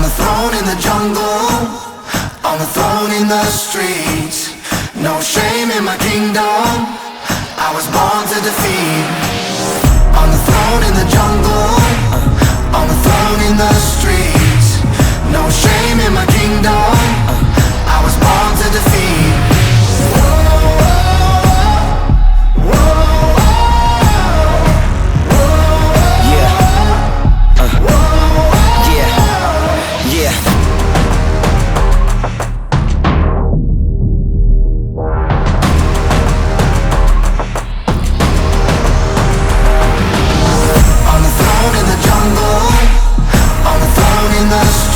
the throne in the jungle, on the throne in the streets. No shame in my kingdom, I was born to defeat. On the throne in the jungle, on the throne in the streets. No shame in my kingdom, I was born to defeat. On the throne in the jungle, on the throne in the streets.